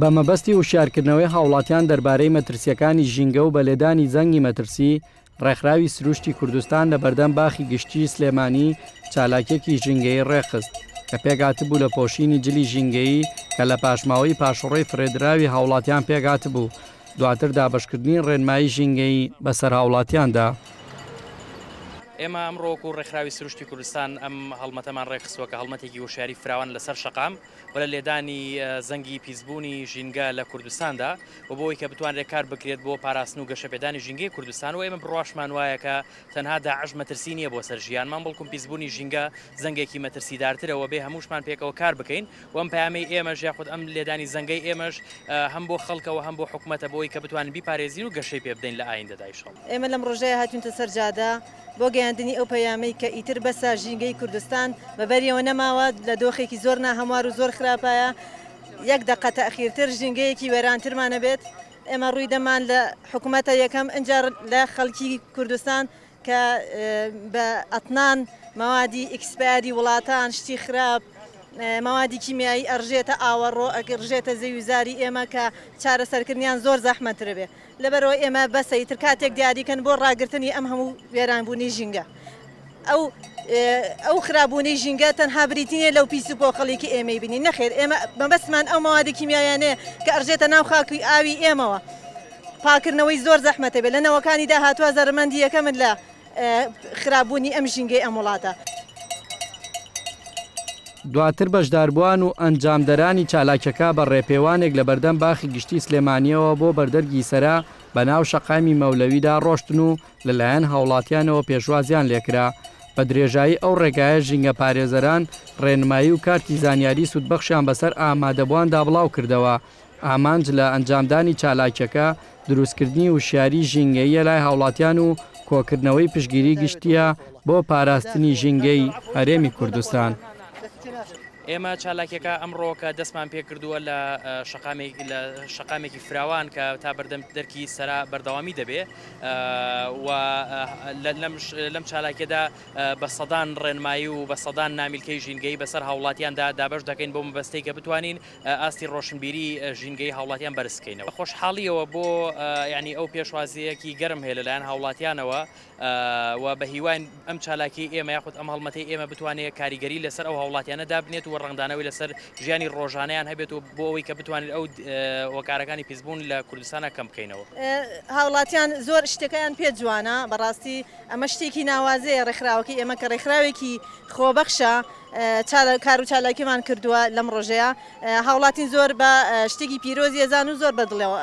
بە مەبەستی وشارکردنەوەی هاوڵاتیان دەربارەی مەترسیەکانی ژینگە و بەلێدانی زەنگی مەترسی، ڕێکخراوی سروشتی کوردستان لە بەردەم باخی گشتی سلێمانی چالاکێکی ژینگەی ڕێخست کە پێگاتبوو لە پۆشینی جلی ژینگەیی کە لە پاشماوەی پاشەڕۆی فرێدراوی هاوڵاتیان پێگاتبوو، دواتر دابەشکردنی ڕێنمایی ژینگەی بەسەر هاوڵاتیاندا. ئێمە ئەمڕۆکو ڕێکخراوی سروشتی کوردستان ئەم هەڵمەتەمان ڕێخستووە کە هەڵمەتێکی وشاری فراوان لەسەر شەقام و لە لێدانی زەنگی پیسبوونی ژینگە لە کوردستاندا و بۆی کە بتوانرێت کار بکرێت بۆ پاراستن و گەشەپێدانی ژینگەی کوردستان و ئێمە بڕواشمان وایە کە تەنها داعش مەترسی نییە بۆ سەر ژیانمان، بەڵکو پیسبوونی ژینگە زەنگێکی مەترسیدارترەوە بێ هەمووشمان پێکەوە کار بکەین و ئەم پەیامەی ئێمەش یاخود ئەم لێدانی زەنگەی ئێمەش هەم بۆ خەڵکەوە هەم بۆ حکوومەتە بۆی کە بتوانین بیپارێزین و گەشەی پێ بدەین لە ئایندەدا ئینشاڵڵا. ئێمە لەم ڕۆژەیە هاتوونتە سەر جادە بۆ گەیاندنی ئەو پەیامەی کە ئیتر بەسە ژینگەی کوردستان بەبەریەوە نەماوە لە دۆخێکی زۆر ناهەموار و زۆر خراپایە، یەک دەقە تەخیرتر ژینگەیەکی وێرانترمانە بێت. ئێمە ڕووی دەمان لە حکوومەتە یەکەم ئەنجار لە خەڵکی کوردستان کە بە ئەتنان مەوادی ئیکسپایری وڵاتان شتی خراپ مەوادی کیمیایی ئەڕژێتە ئاوەڕۆ ئەگەڕژێتە زەویزاری ئێمە کە چارەسەرکردنیان زۆر زەحمەترە بێ. لەبەرەوە ئێمە بەسەی تر کاتێک دیاریکەن بۆ ڕاگررتنی ئەم هەموو وێرانبوونی ژینگە. ئەو خراببوونی ژینگە تەنها بریتینێ لەو پیس و پۆخەڵێکی ئێمەی بینی نەخێر ئێمە بەبەستمان ئەو مەوادی کیمیایانەیە کە ئەڕژێتە ناو خاکوی ئاوی ئێمەوە. پاکردنەوەی زۆر زەحمەتە بێت لە نەوەکانی داهاتوە زەرمەندی یەکەمن لە خراببوونی ئەم ژینگەی ئەم وڵاتە. دواتر بەشداربووان و ئەنجامدەرانی چالاکیەکە بە ڕێپێوانێک لە بەردەم باخی گشتی سلێمانیەوە بۆ بەردەرگی سەرا بە ناو شەقامی مەولەویدا ڕۆشتن و لەلایەن هاوڵاتیانەوە پێشوازیان لێکرا. بە درێژایی ئەو ڕێگایە ژینگە پارێزەران ڕێنمایی و کارتی زانیاری سوودبەخشیان بەسەر ئامادەبوواندا بڵاو کردەوە. ئامانج لە ئەنجامدانی چالاکیەکە دروستکردنی وشیاری ژینگەیە لای هاوڵاتیان و کۆکردنەوەی پشگیری گشتیە بۆ پاراستنی ژینگەی هەرێمی کوردستان. ئێمە چالاکیەکە ئەمڕۆکە دەستمان پێ کردووە لە شەقامێکی فراوان کە تا بەردەم دەرکی سەرا بەردەوامی دەبێ و لەم چالاکیەدا بە سەدان ڕێنمایی و بە سەدان نامیلکەی ژینگەی بەسەر هاوڵاتیاندا دابەش دەکەین بۆ مەبەستەی کە بتوانین ئاستی ڕۆشنبیری ژینگەی هاوڵاتیان بەرزکەینەوە. خۆشحاڵیەوە بۆ ینی ئەو پێشوازیەکی گەرم هەیە لەلایەن هاوڵاتیانەوە و بە هیوان ئەم چالاکی ئێمە یاخود ئەم هەڵمەتەی ئێمە بتوانێت کاریگەری لەسەر ئەو هاوڵاتیانە دابنێت و ڕەنگدانەوەی لەسەر ژیانی ڕۆژانەیان هەبێت و بۆ ئەوەی کە بتوانێت ئەو وەکارەکانی پیسبوون لە کوردستانە کەم بکەینەوە. هاوڵاتیان زۆر شتەکەیان پێ جوانە، بەڕاستی ئەمە شتێکی ناوازەیە ڕێکخراوەکەی ئێمە کە ڕێکخراوێکی خۆبەخشە کار و چالاکیمان کردووە لەم ڕۆژەیە. هاوڵاتین زۆر بە شتێکی پیرۆزی ئەزان و زۆر بەدڵەوە